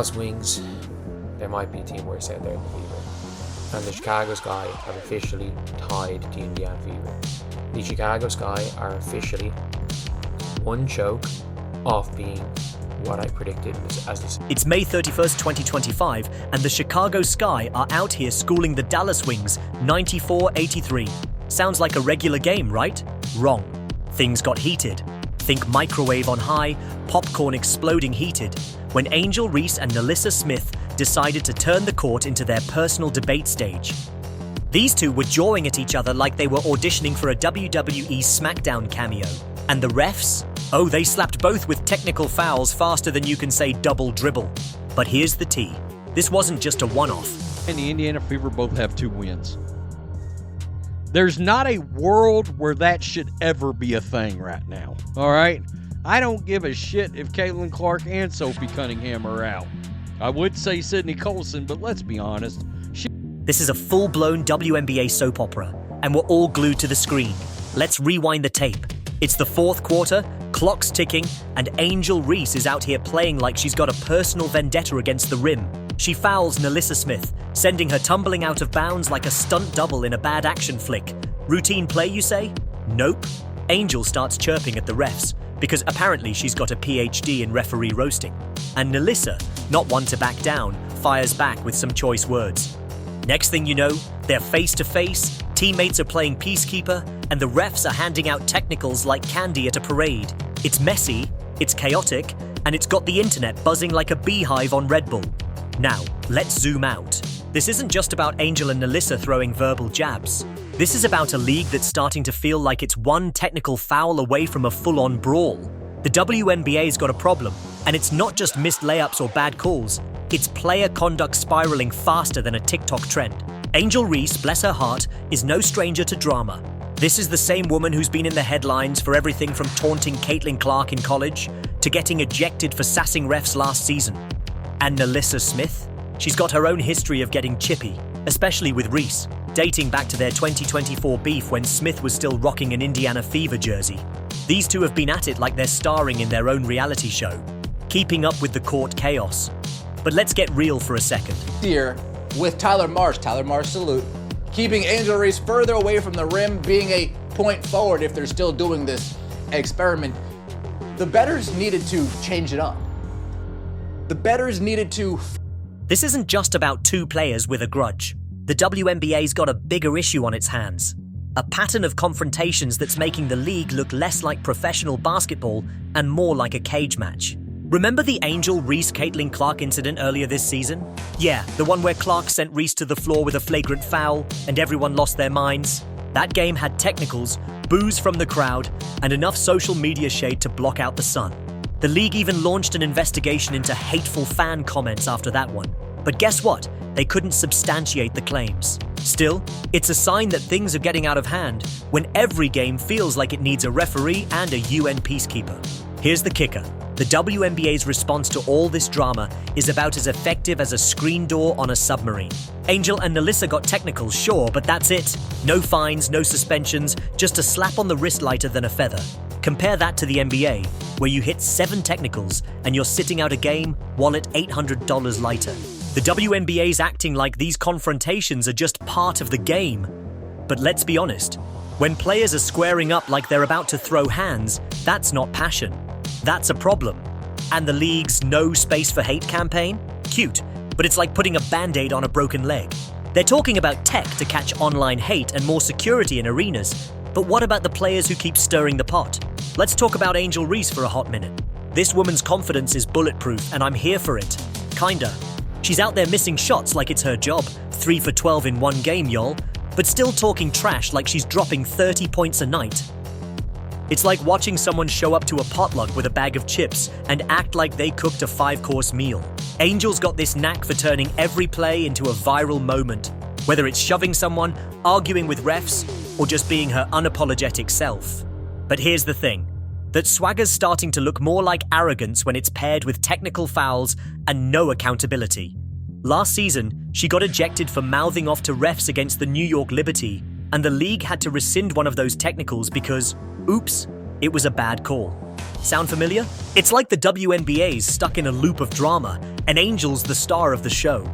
Dallas Wings, there might be a team worse out there than the Fever. And the Chicago Sky have officially tied the Indiana Fever. The Chicago Sky are officially one choke off being what I predicted as this. It's May 31st, 2025, and the Chicago Sky are out here schooling the Dallas Wings 94-83. Sounds like a regular game, right? Wrong. Things got heated. Think microwave on high, popcorn exploding heated, when Angel Reese and Reese Smith decided to turn the court into their personal debate stage. These two were jawing at each other like they were auditioning for a WWE SmackDown cameo. And the refs? Oh, they slapped both with technical fouls faster than you can say double dribble. But here's the tea. This wasn't just a one-off. And the Indiana Fever both have 2 wins. There's not a world where that should ever be a thing right now. All right? I don't give a shit if Caitlyn Clark and Sophie Cunningham are out. I would say Sydney Colson, but let's be honest. This is a full-blown WNBA soap opera, and we're all glued to the screen. Let's rewind the tape. It's the fourth quarter, clock's ticking, and Angel Reese is out here playing like she's got a personal vendetta against the rim. She fouls Reese Smith, sending her tumbling out of bounds like a stunt double in a bad action flick. Routine play, you say? Nope. Angel starts chirping at the refs, because apparently she's got a PhD in referee roasting. And Melissa, not one to back down, fires back with some choice words. Next thing you know, they're face-to-face, teammates are playing peacekeeper, and the refs are handing out technicals like candy at a parade. It's messy, it's chaotic, and it's got the internet buzzing like a beehive on Red Bull. Now, let's zoom out. This isn't just about Angel and Melissa throwing verbal jabs. This is about a league that's starting to feel like it's one technical foul away from a full-on brawl. The WNBA's got a problem, and it's not just missed layups or bad calls. It's player conduct spiraling faster than a TikTok trend. Angel Reese, bless her heart, is no stranger to drama. This is the same woman who's been in the headlines for everything from taunting Caitlyn Clark in college to getting ejected for sassing refs last season. And Reese Smith? She's got her own history of getting chippy, especially with Reese, dating back to their 2024 beef when Smith was still rocking an Indiana Fever jersey. These two have been at it like they're starring in their own reality show, keeping up with the court chaos. But let's get real for a second. Here with Tyler Marsh salute, keeping Angel Reese further away from the rim, being a point forward if they're still doing this experiment. The bettors needed to change it up. The bettors needed to... This isn't just about two players with a grudge. The WNBA's got a bigger issue on its hands. A pattern of confrontations that's making the league look less like professional basketball and more like a cage match. Remember the Angel Reese Caitlyn Clark incident earlier this season? Yeah, the one where Clark sent Reese to the floor with a flagrant foul and everyone lost their minds. That game had technicals, boos from the crowd, and enough social media shade to block out the sun. The league even launched an investigation into hateful fan comments after that one. But guess what? They couldn't substantiate the claims. Still, it's a sign that things are getting out of hand when every game feels like it needs a referee and a UN peacekeeper. Here's the kicker. The WNBA's response to all this drama is about as effective as a screen door on a submarine. Angel and Melissa got technicals, sure, but that's it. No fines, no suspensions, just a slap on the wrist lighter than a feather. Compare that to the NBA, where you hit 7 technicals and you're sitting out a game, wallet $800 lighter. The WNBA's acting like these confrontations are just part of the game. But let's be honest, when players are squaring up like they're about to throw hands, that's not passion. That's a problem. And the league's No Space for Hate campaign? Cute, but it's like putting a band-aid on a broken leg. They're talking about tech to catch online hate and more security in arenas. But what about the players who keep stirring the pot? Let's talk about Angel Reese for a hot minute. This woman's confidence is bulletproof, and I'm here for it. Kinda. She's out there missing shots like it's her job, 3 for 12 in one game, y'all, but still talking trash like she's dropping 30 points a night. It's like watching someone show up to a potluck with a bag of chips and act like they cooked a 5-course meal. Angel's got this knack for turning every play into a viral moment, whether it's shoving someone, arguing with refs, or just being her unapologetic self. But here's the thing. That swagger's starting to look more like arrogance when it's paired with technical fouls and no accountability. Last season, she got ejected for mouthing off to refs against the New York Liberty, and the league had to rescind one of those technicals because, oops, it was a bad call. Sound familiar? It's like the WNBA's stuck in a loop of drama, and Angel's the star of the show.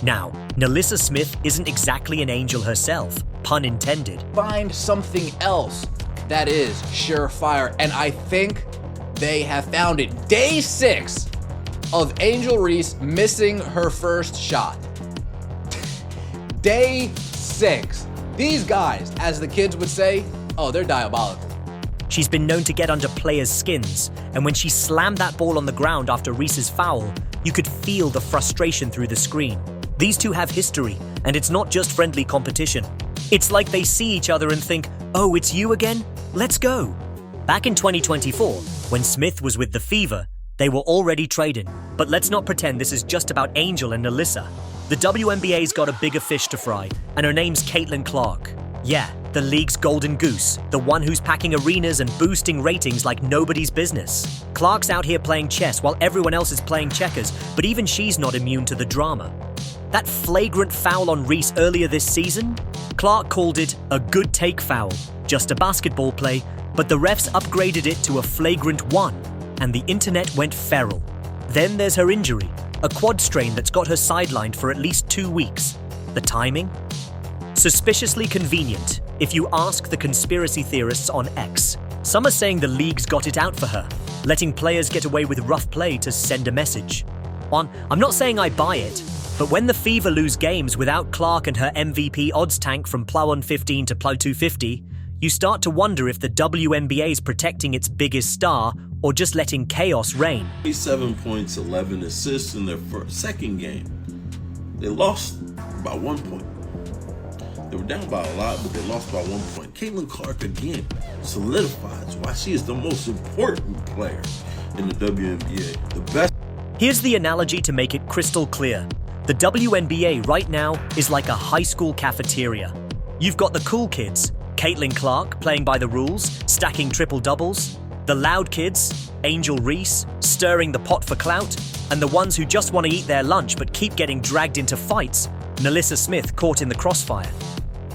Now, Reese Smith isn't exactly an angel herself, pun intended. Find something else that is surefire, and I think they have found it. Day 6 of Angel Reese missing her first shot. Day 6. These guys, as the kids would say, oh, they're diabolical. She's been known to get under players' skins, and when she slammed that ball on the ground after Reese's foul, you could feel the frustration through the screen. These two have history, and it's not just friendly competition. It's like they see each other and think, oh, it's you again? Let's go. Back in 2024, when Smith was with the Fever, they were already trading. But let's not pretend this is just about Angel and Reese. The WNBA's got a bigger fish to fry, and her name's Caitlyn Clark. Yeah, the league's golden goose, the one who's packing arenas and boosting ratings like nobody's business. Clark's out here playing chess while everyone else is playing checkers, but even she's not immune to the drama. That flagrant foul on Reese earlier this season? Clark called it a good take foul, just a basketball play, but the refs upgraded it to a flagrant 1, and the internet went feral. Then there's her injury, a quad strain that's got her sidelined for at least 2 weeks. The timing? Suspiciously convenient, if you ask the conspiracy theorists on X. Some are saying the league's got it out for her, letting players get away with rough play to send a message. I'm not saying I buy it, but when the Fever lose games without Clark and her MVP odds tank from plow 115 to plow 250, you start to wonder if the WNBA's protecting its biggest star or just letting chaos reign. 7 points, 11 assists in their second game. They lost by 1 point. They were down by a lot, but they lost by 1 point. Caitlyn Clark again solidifies why she is the most important player in the WNBA. The best. Here's the analogy to make it crystal clear. The WNBA right now is like a high school cafeteria. You've got the cool kids, Caitlyn Clark playing by the rules, stacking triple doubles, the loud kids, Angel Reese, stirring the pot for clout, and the ones who just want to eat their lunch but keep getting dragged into fights, Reese Smith caught in the crossfire.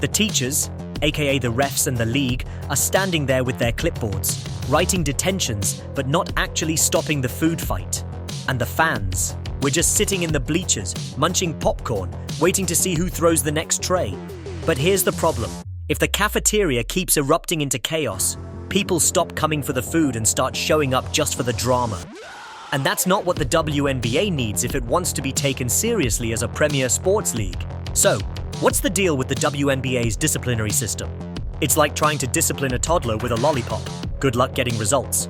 The teachers, aka the refs and the league, are standing there with their clipboards, writing detentions but not actually stopping the food fight. And the fans, we're just sitting in the bleachers, munching popcorn, waiting to see who throws the next tray. But here's the problem. If the cafeteria keeps erupting into chaos, people stop coming for the food and start showing up just for the drama. And that's not what the WNBA needs if it wants to be taken seriously as a premier sports league. So, what's the deal with the WNBA's disciplinary system? It's like trying to discipline a toddler with a lollipop. Good luck getting results.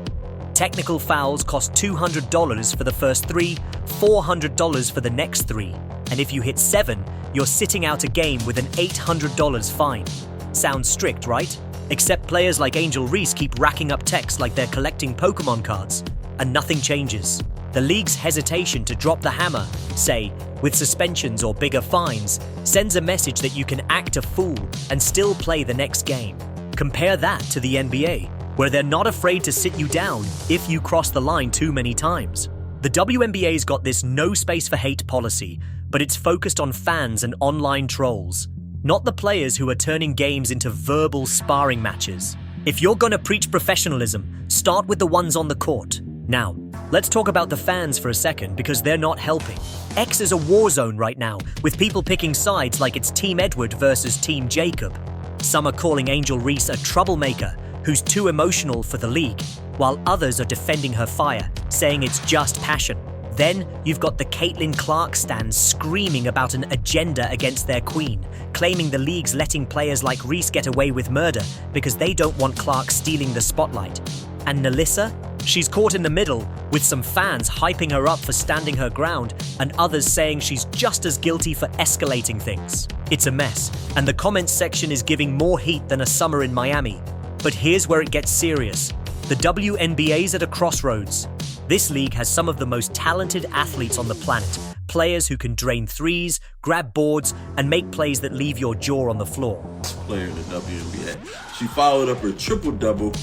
Technical fouls cost $200 for the first 3, $400 for the next 3. And if you hit 7, you're sitting out a game with an $800 fine. Sounds strict, right? Except players like Angel Reese keep racking up techs like they're collecting Pokemon cards. And nothing changes. The league's hesitation to drop the hammer, say, with suspensions or bigger fines, sends a message that you can act a fool and still play the next game. Compare that to the NBA, where they're not afraid to sit you down if you cross the line too many times. The WNBA's got this no space for hate policy, but it's focused on fans and online trolls, not the players who are turning games into verbal sparring matches. If you're gonna preach professionalism, start with the ones on the court. Now, let's talk about the fans for a second because they're not helping. X is a war zone right now, with people picking sides like it's Team Edward versus Team Jacob. Some are calling Angel Reese a troublemaker who's too emotional for the league, while others are defending her fire, saying it's just passion. Then you've got the Caitlyn Clark stands screaming about an agenda against their queen, claiming the league's letting players like Reese get away with murder because they don't want Clark stealing the spotlight. And Reese? She's caught in the middle, with some fans hyping her up for standing her ground and others saying she's just as guilty for escalating things. It's a mess, and the comments section is giving more heat than a summer in Miami. But here's where it gets serious. The WNBA's at a crossroads. This league has some of the most talented athletes on the planet, players who can drain threes, grab boards, and make plays that leave your jaw on the floor. Player in the WNBA. She followed up her triple-double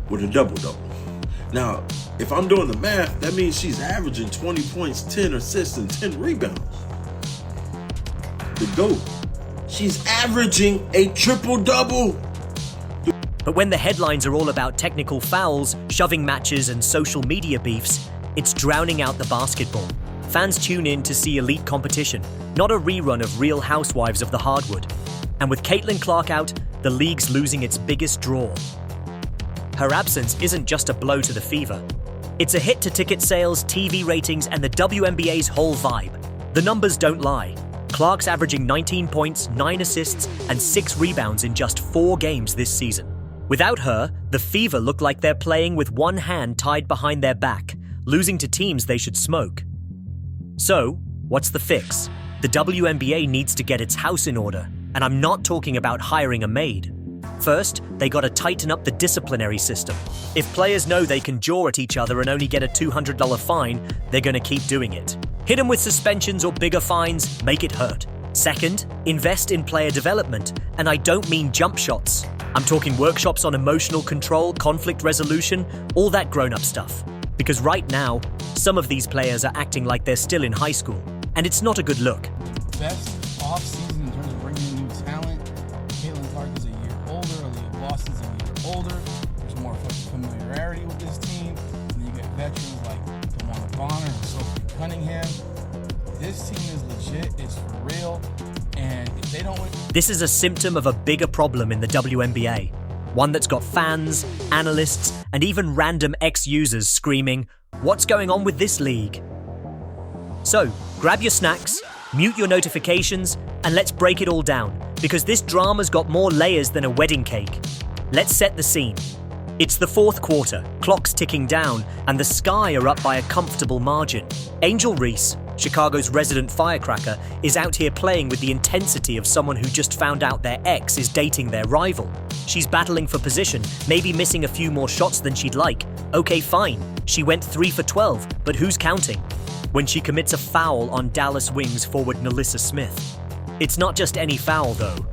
with a double-double. Now, if I'm doing the math, that means she's averaging 20 points, 10 assists, and 10 rebounds. The GOAT. She's averaging a triple-double. But when the headlines are all about technical fouls, shoving matches, and social media beefs, it's drowning out the basketball. Fans tune in to see elite competition, not a rerun of Real Housewives of the Hardwood. And with Caitlyn Clark out, the league's losing its biggest draw. Her absence isn't just a blow to the Fever. It's a hit to ticket sales, TV ratings, and the WNBA's whole vibe. The numbers don't lie. Clark's averaging 19 points, 9 assists, and 6 rebounds in just 4 games this season. Without her, the Fever look like they're playing with one hand tied behind their back, losing to teams they should smoke. So, what's the fix? The WNBA needs to get its house in order, and I'm not talking about hiring a maid. First, they gotta tighten up the disciplinary system. If players know they can jaw at each other and only get a $200 fine, they're gonna keep doing it. Hit them with suspensions or bigger fines, make it hurt. Second, invest in player development, and I don't mean jump shots. I'm talking workshops on emotional control, conflict resolution, all that grown-up stuff. Because right now, some of these players are acting like they're still in high school, and it's not a good look. Best off-season in terms of bringing in new talent. Caitlyn Clark is a year older, Aaliyah Boston's a year older. There's more familiarity with this team. And then you get veterans like Tawana Bonner and Sophie Cunningham. This team is legit, it's for real, and if they don't win... This is a symptom of a bigger problem in the WNBA. One that's got fans, analysts, and even random ex-users screaming, "What's going on with this league?" So, grab your snacks, mute your notifications, and let's break it all down, because this drama's got more layers than a wedding cake. Let's set the scene. It's the fourth quarter, clock's ticking down, and the Sky are up by a comfortable margin. Angel Reese, Chicago's resident firecracker, is out here playing with the intensity of someone who just found out their ex is dating their rival. She's battling for position, maybe missing a few more shots than she'd like. Okay, fine. She went 3 for 12, but who's counting? When she commits a foul on Dallas Wings forward Reese Smith. It's not just any foul, though.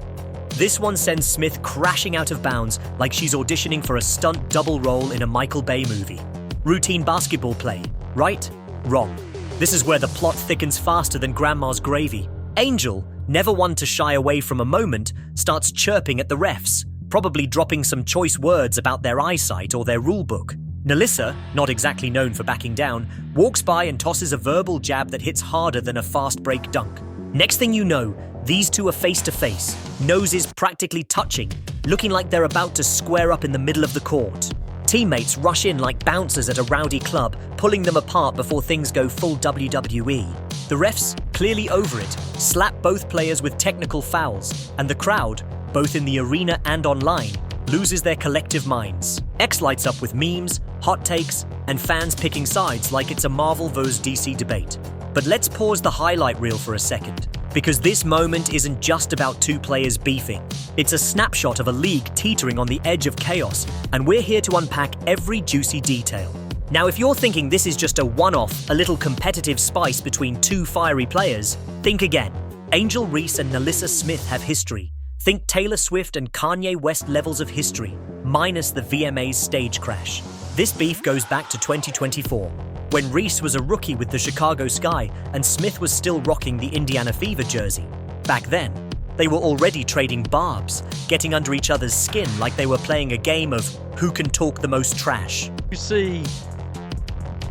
This one sends Smith crashing out of bounds like she's auditioning for a stunt double role in a Michael Bay movie. Routine basketball play, right? Wrong. This is where the plot thickens faster than Grandma's gravy. Angel, never one to shy away from a moment, starts chirping at the refs, probably dropping some choice words about their eyesight or their rulebook. Nalissa, not exactly known for backing down, walks by and tosses a verbal jab that hits harder than a fast break dunk. Next thing you know, these two are face to face, noses practically touching, looking like they're about to square up in the middle of the court. Teammates rush in like bouncers at a rowdy club, pulling them apart before things go full WWE. The refs, clearly over it, slap both players with technical fouls, and the crowd, both in the arena and online, loses their collective minds. X lights up with memes, hot takes, and fans picking sides like it's a Marvel vs. DC debate. But let's pause the highlight reel for a second, because this moment isn't just about two players beefing. It's a snapshot of a league teetering on the edge of chaos, and we're here to unpack every juicy detail. Now, if you're thinking this is just a one-off, a little competitive spice between two fiery players, think again. Angel Reese and Reese Smith have history. Think Taylor Swift and Kanye West levels of history, minus the VMA's stage crash. This beef goes back to 2024, when Reese was a rookie with the Chicago Sky and Smith was still rocking the Indiana Fever jersey. Back then, they were already trading barbs, getting under each other's skin like they were playing a game of who can talk the most trash. You see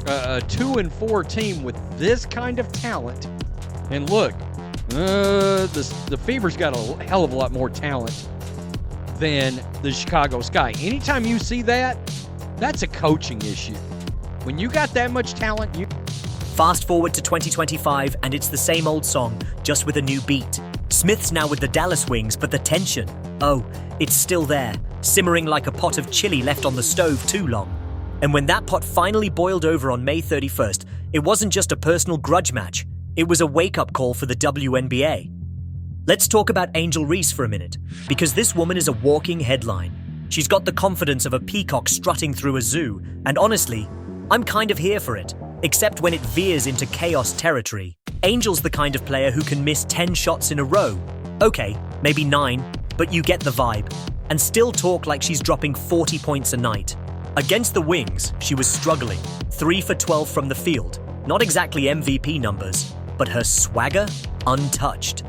a 2-4 team with this kind of talent, and look, the Fever's got a hell of a lot more talent than the Chicago Sky. Anytime you see that, that's a coaching issue. When you got that much talent, you... Fast forward to 2025, and it's the same old song, just with a new beat. Smith's now with the Dallas Wings, but the tension, oh, it's still there, simmering like a pot of chili left on the stove too long. And when that pot finally boiled over on May 31st, it wasn't just a personal grudge match, it was a wake-up call for the WNBA. Let's talk about Angel Reese for a minute, because this woman is a walking headline. She's got the confidence of a peacock strutting through a zoo, and honestly, I'm kind of here for it, except when it veers into chaos territory. Angel's the kind of player who can miss 10 shots in a row. Okay, maybe 9, but you get the vibe. And still talk like she's dropping 40 points a night. Against the Wings, she was struggling. 3 for 12 from the field. Not exactly MVP numbers, but her swagger, untouched.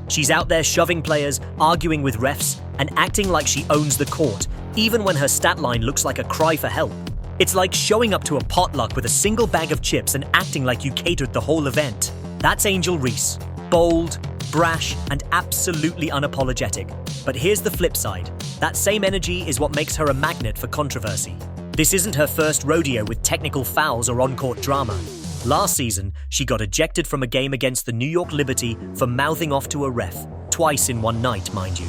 She's out there shoving players, arguing with refs, and acting like she owns the court, even when her stat line looks like a cry for help. It's like showing up to a potluck with a single bag of chips and acting like you catered the whole event. That's Angel Reese. Bold, brash, and absolutely unapologetic. But here's the flip side. That same energy is what makes her a magnet for controversy. This isn't her first rodeo with technical fouls or on-court drama. Last season, she got ejected from a game against the New York Liberty for mouthing off to a ref, twice in one night, mind you.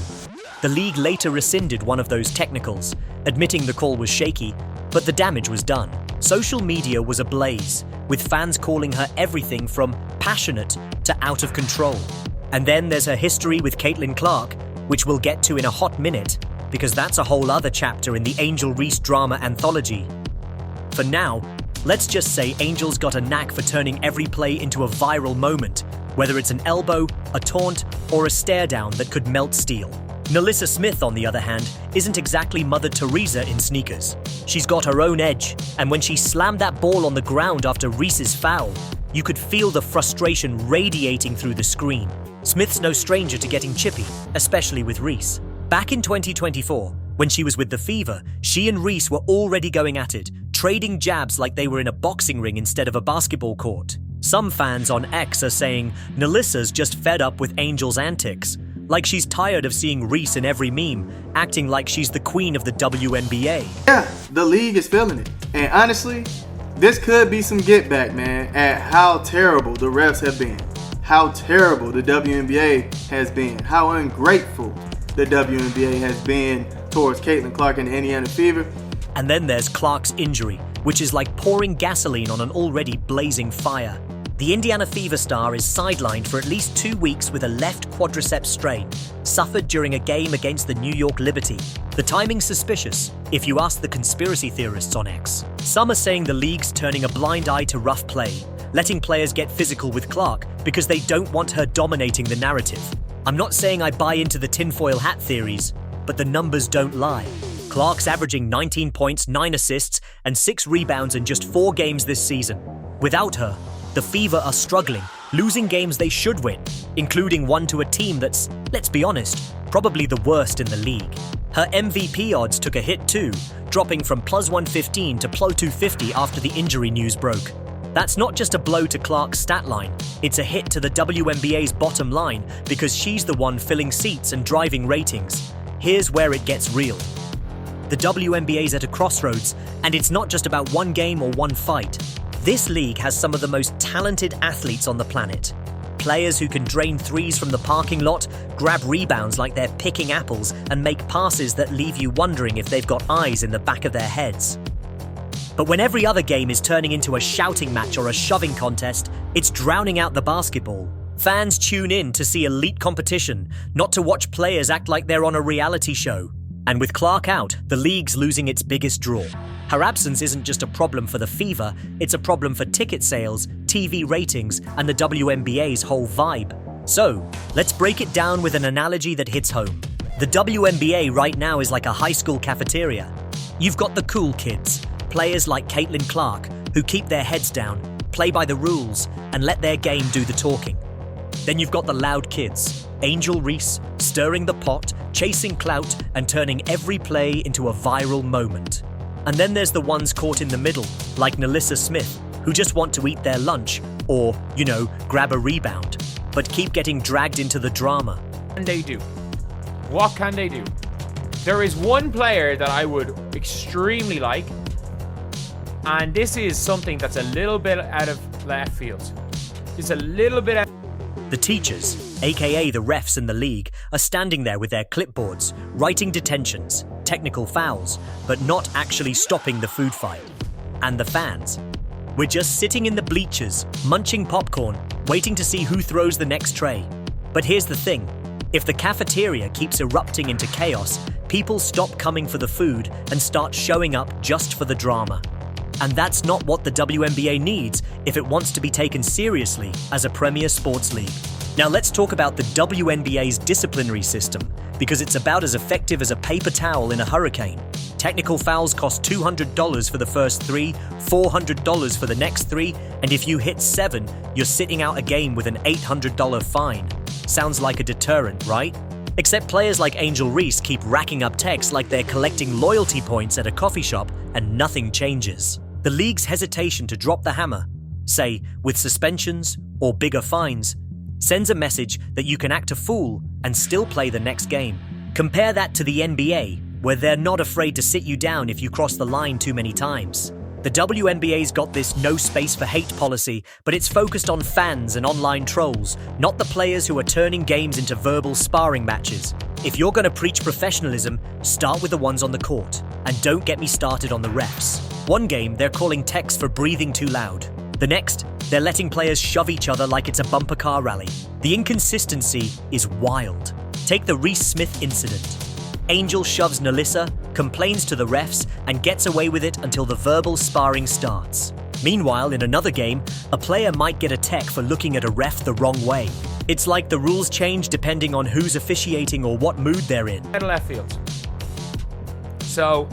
The league later rescinded one of those technicals, admitting the call was shaky, but the damage was done. Social media was ablaze, with fans calling her everything from passionate to out of control. And then there's her history with Caitlyn Clark, which we'll get to in a hot minute, because that's a whole other chapter in the Angel Reese drama anthology. For now, let's just say Angel's got a knack for turning every play into a viral moment, whether it's an elbow, a taunt, or a stare down that could melt steel. Reese Smith, on the other hand, isn't exactly Mother Teresa in sneakers. She's got her own edge, and when she slammed that ball on the ground after Reese's foul, you could feel the frustration radiating through the screen. Smith's no stranger to getting chippy, especially with Reese. Back in 2024, when she was with the Fever, she and Reese were already going at it, trading jabs like they were in a boxing ring instead of a basketball court. Some fans on X are saying Nelissa's just fed up with Angel's antics, like she's tired of seeing Reese in every meme, acting like she's the queen of the WNBA. Yeah, the league is feeling it. And honestly, this could be some get back, man, at how terrible the refs have been, how terrible the WNBA has been, how ungrateful the WNBA has been towards Caitlyn Clark and the Indiana Fever. And then there's Clark's injury, which is like pouring gasoline on an already blazing fire. The Indiana Fever star is sidelined for at least 2 weeks with a left quadriceps strain, suffered during a game against the New York Liberty. The timing's suspicious, if you ask the conspiracy theorists on X. Some are saying the league's turning a blind eye to rough play, letting players get physical with Clark because they don't want her dominating the narrative. I'm not saying I buy into the tinfoil hat theories, but the numbers don't lie. Clark's averaging 19 points, 9 assists, and 6 rebounds in just 4 games this season. Without her, the Fever are struggling, losing games they should win, including one to a team that's, let's be honest, probably the worst in the league. Her MVP odds took a hit too, dropping from plus 115 to plus 250 after the injury news broke. That's not just a blow to Clark's stat line, it's a hit to the WNBA's bottom line because she's the one filling seats and driving ratings. Here's where it gets real. The WNBA's at a crossroads, and it's not just about one game or one fight. This league has some of the most talented athletes on the planet. Players who can drain threes from the parking lot, grab rebounds like they're picking apples, and make passes that leave you wondering if they've got eyes in the back of their heads. But when every other game is turning into a shouting match or a shoving contest, it's drowning out the basketball. Fans tune in to see elite competition, not to watch players act like they're on a reality show. And with Clark out, the league's losing its biggest draw. Her absence isn't just a problem for the Fever, it's a problem for ticket sales, TV ratings, and the WNBA's whole vibe. So, let's break it down with an analogy that hits home. The WNBA right now is like a high school cafeteria. You've got the cool kids, players like Caitlyn Clark, who keep their heads down, play by the rules, and let their game do the talking. Then you've got the loud kids, Angel Reese, stirring the pot, chasing clout, and turning every play into a viral moment. And then there's the ones caught in the middle, like Reese Smith, who just want to eat their lunch, or, grab a rebound, but keep getting dragged into the drama. What can they do? What can they do? There is one player that I would extremely like, and this is something that's a little bit out of left field. It's a little bit out. The teachers, aka the refs in the league, are standing there with their clipboards, writing detentions, technical fouls, but not actually stopping the food fight. And the fans? We're just sitting in the bleachers, munching popcorn, waiting to see who throws the next tray. But here's the thing. If the cafeteria keeps erupting into chaos, people stop coming for the food and start showing up just for the drama. And that's not what the WNBA needs if it wants to be taken seriously as a premier sports league. Now let's talk about the WNBA's disciplinary system, because it's about as effective as a paper towel in a hurricane. Technical fouls cost $200 for the first 3, $400 for the next 3, and if you hit 7, you're sitting out a game with an $800 fine. Sounds like a deterrent, right? Except players like Angel Reese keep racking up texts like they're collecting loyalty points at a coffee shop and nothing changes. The league's hesitation to drop the hammer, say with suspensions or bigger fines, sends a message that you can act a fool and still play the next game. Compare that to the NBA, where they're not afraid to sit you down if you cross the line too many times. The WNBA's got this no space for hate policy, but it's focused on fans and online trolls, not the players who are turning games into verbal sparring matches. If you're going to preach professionalism, start with the ones on the court. And don't get me started on the refs. One game, they're calling techs for breathing too loud. The next, they're letting players shove each other like it's a bumper car rally. The inconsistency is wild. Take the Reese Smith incident. Angel shoves Nalissa, complains to the refs, and gets away with it until the verbal sparring starts. Meanwhile, in another game, a player might get a tech for looking at a ref the wrong way. It's like the rules change depending on who's officiating or what mood they're in. Out of left field. So,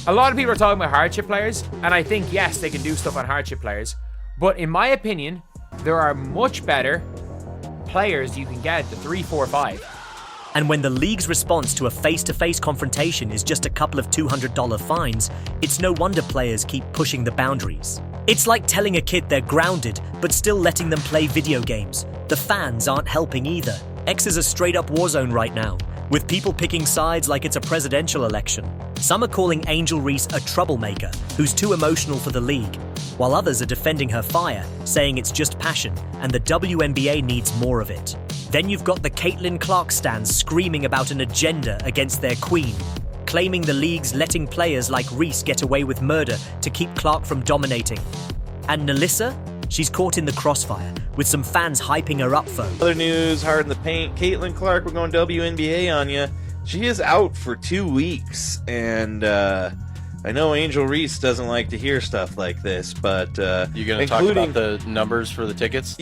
a lot of people are talking about hardship players, and I think, yes, they can do stuff on hardship players. But in my opinion, there are much better players you can get at the 3, 4, 5. And when the league's response to a face-to-face confrontation is just a couple of $200 fines, it's no wonder players keep pushing the boundaries. It's like telling a kid they're grounded, but still letting them play video games. The fans aren't helping either. X is a straight-up war zone right now, with people picking sides like it's a presidential election. Some are calling Angel Reese a troublemaker who's too emotional for the league, while others are defending her fire, saying it's just passion and the WNBA needs more of it. Then you've got the Caitlyn Clark stands screaming about an agenda against their queen, claiming the league's letting players like Reese get away with murder to keep Clark from dominating. And Nalissa? She's caught in the crossfire, with some fans hyping her up for. Other news, hard in the paint. Caitlyn Clark, we're going WNBA on you. She is out for 2 weeks, and I know Angel Reese doesn't like to hear stuff like this, but you going to talk about the numbers for the tickets?